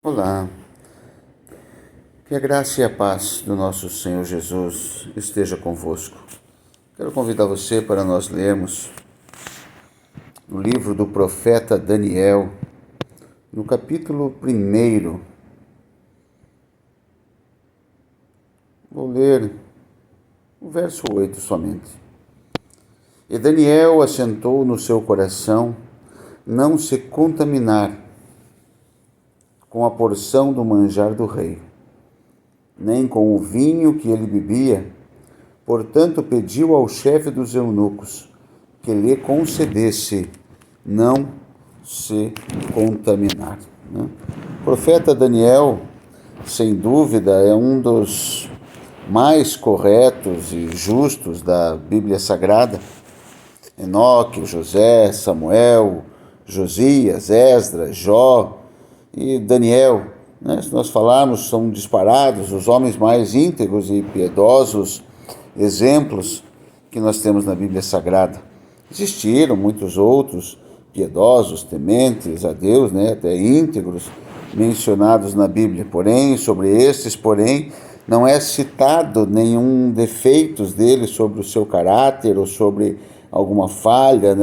Olá, que a graça e a paz do nosso Senhor Jesus esteja convosco. Quero convidar você para nós lermos o livro do profeta Daniel, no capítulo 1. Vou ler o verso 8 somente. E Daniel assentou no seu coração não se contaminar com a porção do manjar do rei, nem com o vinho que ele bebia. Portanto, pediu ao chefe dos eunucos que lhe concedesse não se contaminar. O profeta Daniel, sem dúvida, é um dos mais corretos e justos da Bíblia Sagrada. Enoque, José, Samuel, Josias, Esdras, Jó e Daniel, se nós falarmos, são disparados os homens mais íntegros e piedosos exemplos que nós temos na Bíblia Sagrada. Existiram muitos outros piedosos, tementes a Deus, até íntegros, mencionados na Bíblia. Porém, sobre estes, não é citado nenhum defeitos dele sobre o seu caráter ou sobre alguma falha,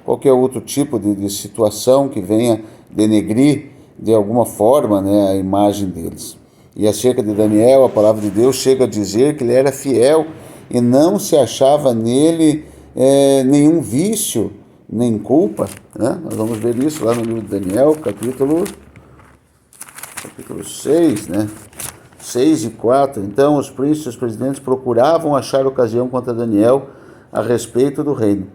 qualquer outro tipo de situação que venha denegrir de alguma forma a imagem deles. E acerca de Daniel, a palavra de Deus chega a dizer que ele era fiel e não se achava nele nenhum vício, nem culpa. Nós vamos ver isso lá no livro de Daniel, capítulo 6, 6 e 4. Então os príncipes e os presidentes procuravam achar ocasião contra Daniel a respeito do reino,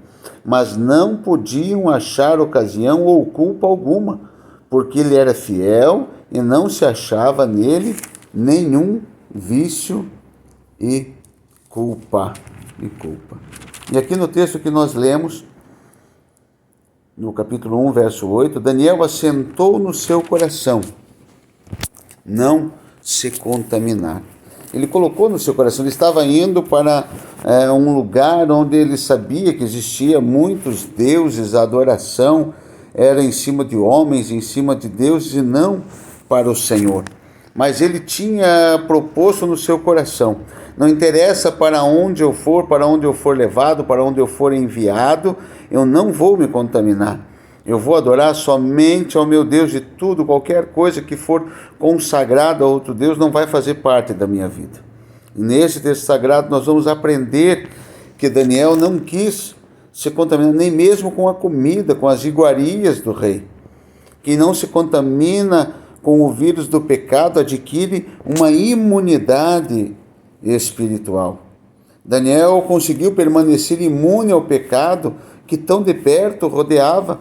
mas não podiam achar ocasião ou culpa alguma, porque ele era fiel e não se achava nele nenhum vício e culpa. E aqui no texto que nós lemos, no capítulo 1, verso 8, Daniel assentou no seu coração não se contaminar. Ele colocou no seu coração, ele estava indo para um lugar onde ele sabia que existia muitos deuses, a adoração era em cima de homens, em cima de deuses e não para o Senhor. Mas ele tinha proposto no seu coração: não interessa para onde eu for levado, para onde eu for enviado, eu não vou me contaminar. Eu vou adorar somente ao meu Deus de tudo, qualquer coisa que for consagrada a outro Deus não vai fazer parte da minha vida. E nesse texto sagrado nós vamos aprender que Daniel não quis se contaminar nem mesmo com a comida, com as iguarias do rei. Quem não se contamina com o vírus do pecado adquire uma imunidade espiritual. Daniel conseguiu permanecer imune ao pecado que tão de perto rodeava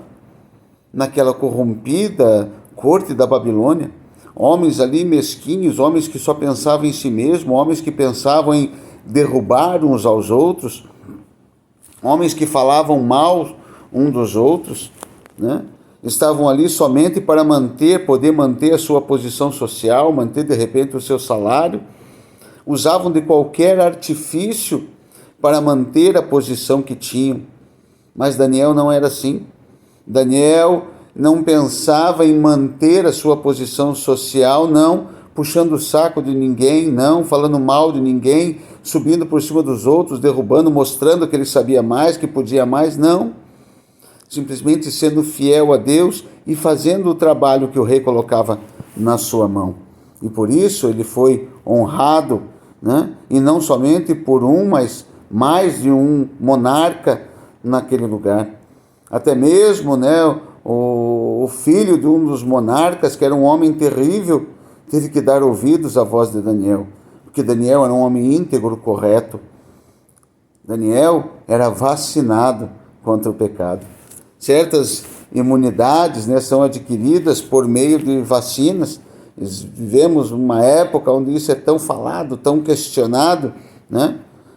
naquela corrompida corte da Babilônia. Homens ali mesquinhos, homens que só pensavam em si mesmos, homens que pensavam em derrubar uns aos outros, homens que falavam mal uns dos outros, estavam ali somente para poder manter a sua posição social, manter de repente o seu salário, usavam de qualquer artifício para manter a posição que tinham. Mas Daniel não era assim. Daniel não pensava em manter a sua posição social, não puxando o saco de ninguém, não falando mal de ninguém, subindo por cima dos outros, derrubando, mostrando que ele sabia mais, que podia mais, não. Simplesmente sendo fiel a Deus e fazendo o trabalho que o rei colocava na sua mão. E por isso ele foi honrado, e não somente por um, mas mais de um monarca naquele lugar. Até mesmo o filho de um dos monarcas, que era um homem terrível, teve que dar ouvidos à voz de Daniel, porque Daniel era um homem íntegro, correto. Daniel era vacinado contra o pecado. Certas imunidades são adquiridas por meio de vacinas. Vivemos uma época onde isso é tão falado, tão questionado,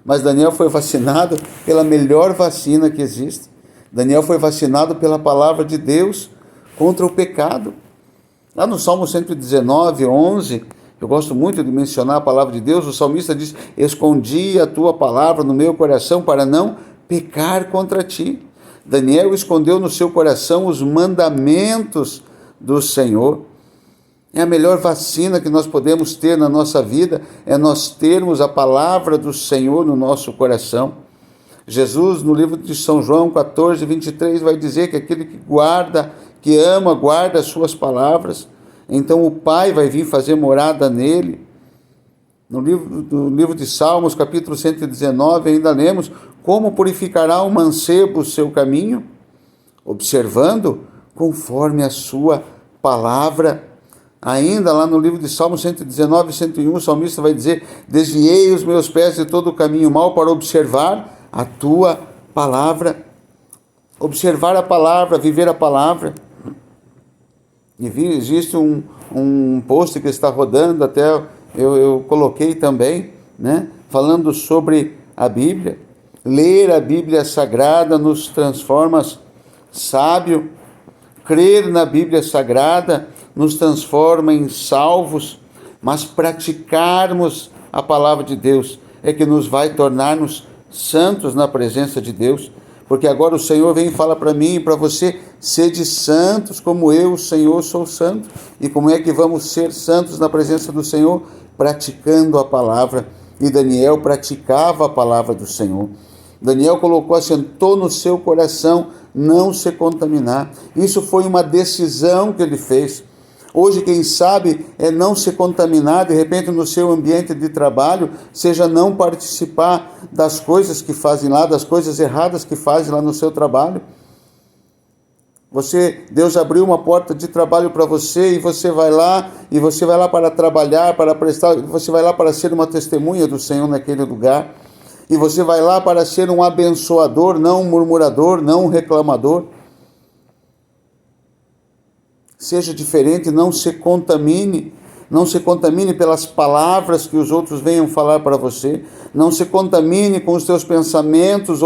mas Daniel foi vacinado pela melhor vacina que existe. Daniel foi vacinado pela palavra de Deus contra o pecado. Lá no Salmo 119, 11, eu gosto muito de mencionar a palavra de Deus, o salmista diz: escondi a tua palavra no meu coração para não pecar contra ti. Daniel escondeu no seu coração os mandamentos do Senhor. É a melhor vacina que nós podemos ter na nossa vida, é nós termos a palavra do Senhor no nosso coração. Jesus, no livro de São João 14, 23, vai dizer que aquele que guarda, que ama, guarda as suas palavras, então o Pai vai vir fazer morada nele. No livro de Salmos, capítulo 119, ainda lemos: como purificará o mancebo o seu caminho? Observando conforme a sua palavra. Ainda lá no livro de Salmos 119, 101, o salmista vai dizer: desviei os meus pés de todo o caminho mau para observar a tua palavra. Observar a palavra, viver a palavra. E existe um post que está rodando, até eu coloquei também, né, falando sobre a Bíblia. Ler a Bíblia Sagrada nos transforma sábio. Crer na Bíblia Sagrada nos transforma em salvos, mas praticarmos a palavra de Deus é que nos vai tornar-nos santos na presença de Deus, porque agora o Senhor vem e fala para mim e para você: sede santos como eu, o Senhor, sou santo. E como é que vamos ser santos na presença do Senhor? Praticando a palavra. E Daniel praticava a palavra do Senhor. Daniel assentou no seu coração não se contaminar. Isso foi uma decisão que ele fez. Hoje, quem sabe, é não se contaminar, de repente, no seu ambiente de trabalho, seja não participar das coisas que fazem lá, das coisas erradas que fazem lá no seu trabalho. Deus abriu uma porta de trabalho para você e você vai lá para trabalhar, você vai lá para ser uma testemunha do Senhor naquele lugar. E você vai lá para ser um abençoador, não um murmurador, não um reclamador. Seja diferente, não se contamine pelas palavras que os outros venham falar para você. Não se contamine com os teus pensamentos,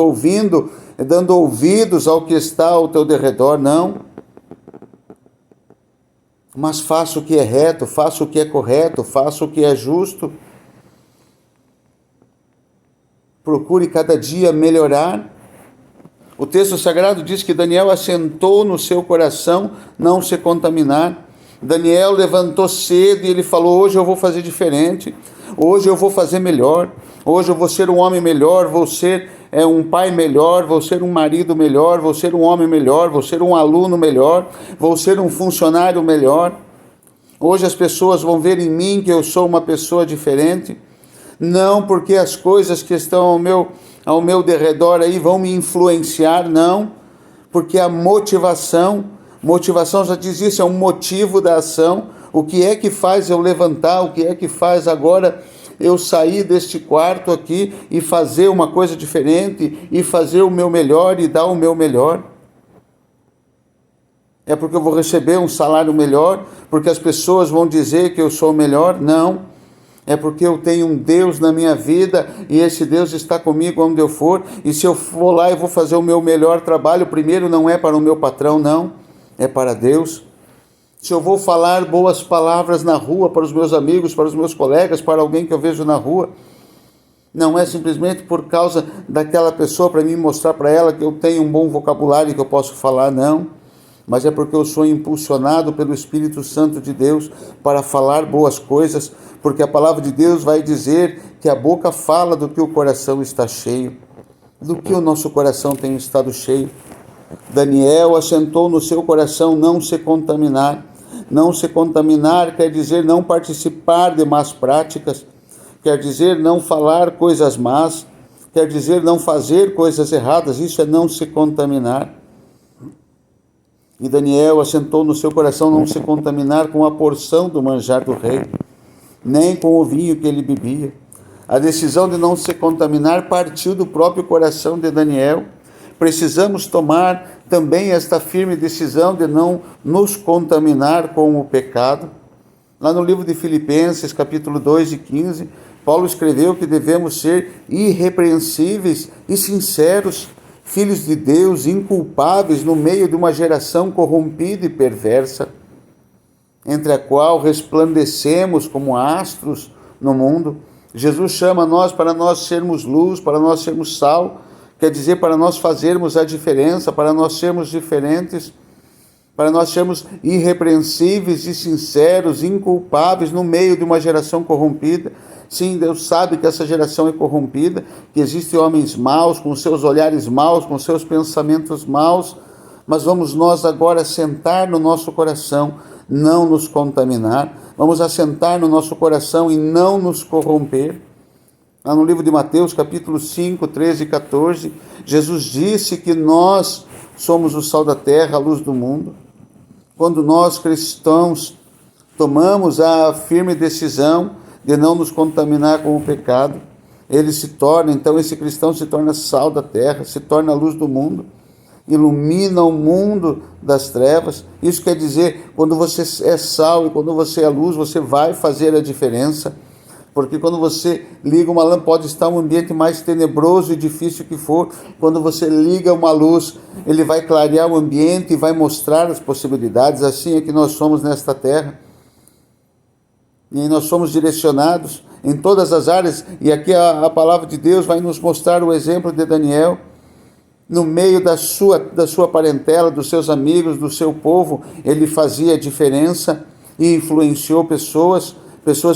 dando ouvidos ao que está ao teu derredor, não. Mas faça o que é reto, faça o que é correto, faça o que é justo. Procure cada dia melhorar. O texto sagrado diz que Daniel assentou no seu coração não se contaminar. Daniel levantou cedo e ele falou: hoje eu vou fazer diferente, hoje eu vou fazer melhor, hoje eu vou ser um homem melhor, vou ser um pai melhor, vou ser um marido melhor, vou ser um homem melhor, vou ser um aluno melhor, vou ser um funcionário melhor. Hoje as pessoas vão ver em mim que eu sou uma pessoa diferente. Não porque as coisas que estão ao meu derredor aí vão me influenciar, não. Porque a motivação já diz isso, é um motivo da ação. O que é que faz eu levantar? O que é que faz agora eu sair deste quarto aqui e fazer uma coisa diferente, e fazer o meu melhor e dar o meu melhor? É porque eu vou receber um salário melhor? Porque as pessoas vão dizer que eu sou melhor? Não. É porque eu tenho um Deus na minha vida e esse Deus está comigo onde eu for. E se eu for lá e vou fazer o meu melhor trabalho, primeiro não é para o meu patrão, não. É para Deus. Se eu vou falar boas palavras na rua para os meus amigos, para os meus colegas, para alguém que eu vejo na rua, não é simplesmente por causa daquela pessoa para mim mostrar para ela que eu tenho um bom vocabulário que eu posso falar, não. Mas é porque eu sou impulsionado pelo Espírito Santo de Deus para falar boas coisas, porque a palavra de Deus vai dizer que a boca fala do que o coração está cheio, do que o nosso coração tem estado cheio. Daniel assentou no seu coração não se contaminar. Não se contaminar quer dizer não participar de más práticas, quer dizer não falar coisas más, quer dizer não fazer coisas erradas. Isso é não se contaminar. E Daniel assentou no seu coração não se contaminar com a porção do manjar do rei, nem com o vinho que ele bebia. A decisão de não se contaminar partiu do próprio coração de Daniel. Precisamos tomar também esta firme decisão de não nos contaminar com o pecado. Lá no livro de Filipenses, capítulo 2 e 15, Paulo escreveu que devemos ser irrepreensíveis e sinceros, filhos de Deus, inculpáveis no meio de uma geração corrompida e perversa, entre a qual resplandecemos como astros no mundo. Jesus chama nós para nós sermos luz, para nós sermos sal, quer dizer, para nós fazermos a diferença, para nós sermos diferentes, para nós sermos irrepreensíveis e sinceros, inculpáveis no meio de uma geração corrompida. Sim, Deus sabe que essa geração é corrompida, que existem homens maus, com seus olhares maus, com seus pensamentos maus, mas vamos nós agora sentar no nosso coração, não nos contaminar, vamos assentar no nosso coração e não nos corromper. Lá no livro de Mateus, capítulo 5, 13 e 14, Jesus disse que nós somos o sal da terra, a luz do mundo. Quando nós, cristãos, tomamos a firme decisão de não nos contaminar com o pecado, ele se torna, então esse cristão se torna sal da terra, se torna a luz do mundo, ilumina o mundo das trevas. Isso quer dizer, quando você é sal e quando você é luz, você vai fazer a diferença. Porque quando você liga uma lâmpada, pode estar um ambiente mais tenebroso e difícil que for, quando você liga uma luz, ele vai clarear o ambiente e vai mostrar as possibilidades. Assim é que nós somos nesta terra. E nós somos direcionados em todas as áreas. E aqui a palavra de Deus vai nos mostrar o exemplo de Daniel. No meio da sua parentela, dos seus amigos, do seu povo, ele fazia diferença e influenciou pessoas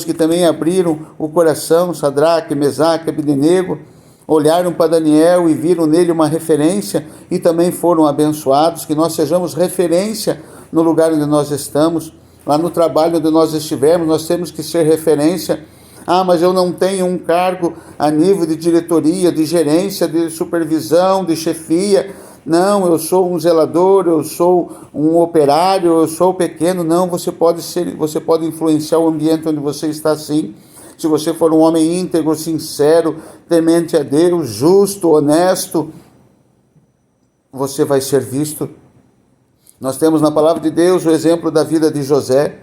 que também abriram o coração. Sadraque, Mesaque, Abdenego, olharam para Daniel e viram nele uma referência e também foram abençoados. Que nós sejamos referência no lugar onde nós estamos, lá no trabalho onde nós estivermos, nós temos que ser referência. Mas eu não tenho um cargo a nível de diretoria, de gerência, de supervisão, de chefia. Não, eu sou um zelador, eu sou um operário, eu sou pequeno. Não, você pode influenciar o ambiente onde você está, sim. Se você for um homem íntegro, sincero, temente a Deus, justo, honesto, você vai ser visto. Nós temos na palavra de Deus o exemplo da vida de José.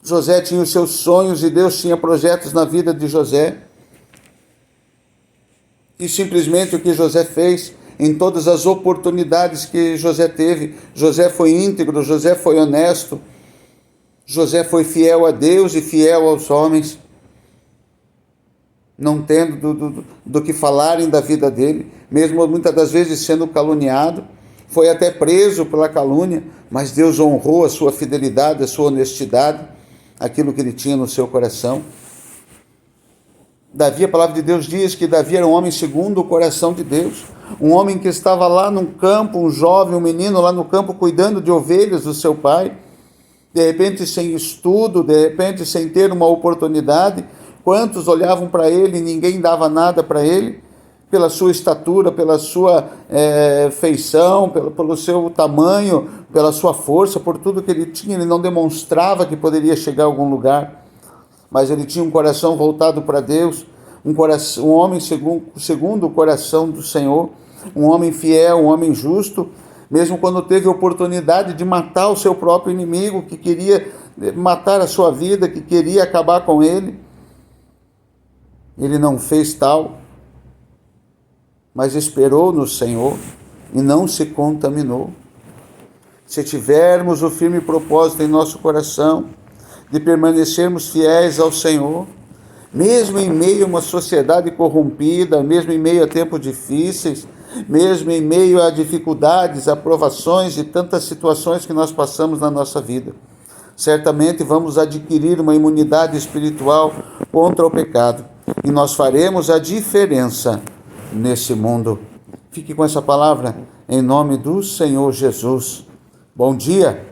José tinha os seus sonhos e Deus tinha projetos na vida de José. E simplesmente o que José fez, em todas as oportunidades que José teve, José foi íntegro, José foi honesto, José foi fiel a Deus e fiel aos homens, não tendo do que falarem da vida dele, mesmo muitas das vezes sendo caluniado, foi até preso pela calúnia, mas Deus honrou a sua fidelidade, a sua honestidade, aquilo que ele tinha no seu coração. Davi, a palavra de Deus diz que Davi era um homem segundo o coração de Deus, um homem que estava lá no campo, um jovem, um menino lá no campo, cuidando de ovelhas do seu pai, de repente sem estudo, de repente sem ter uma oportunidade. Quantos olhavam para ele e ninguém dava nada para ele, pela sua estatura, pela sua feição, pelo seu tamanho, pela sua força, por tudo que ele tinha. Ele não demonstrava que poderia chegar a algum lugar, mas ele tinha um coração voltado para Deus, um homem segundo o coração do Senhor, um homem fiel, um homem justo, mesmo quando teve a oportunidade de matar o seu próprio inimigo, que queria matar a sua vida, que queria acabar com ele. Ele não fez tal, mas esperou no Senhor e não se contaminou. Se tivermos o firme propósito em nosso coração de permanecermos fiéis ao Senhor, mesmo em meio a uma sociedade corrompida, mesmo em meio a tempos difíceis, mesmo em meio a dificuldades, a provações e tantas situações que nós passamos na nossa vida, certamente vamos adquirir uma imunidade espiritual contra o pecado e nós faremos a diferença nesse mundo. Fique com essa palavra em nome do Senhor Jesus. Bom dia.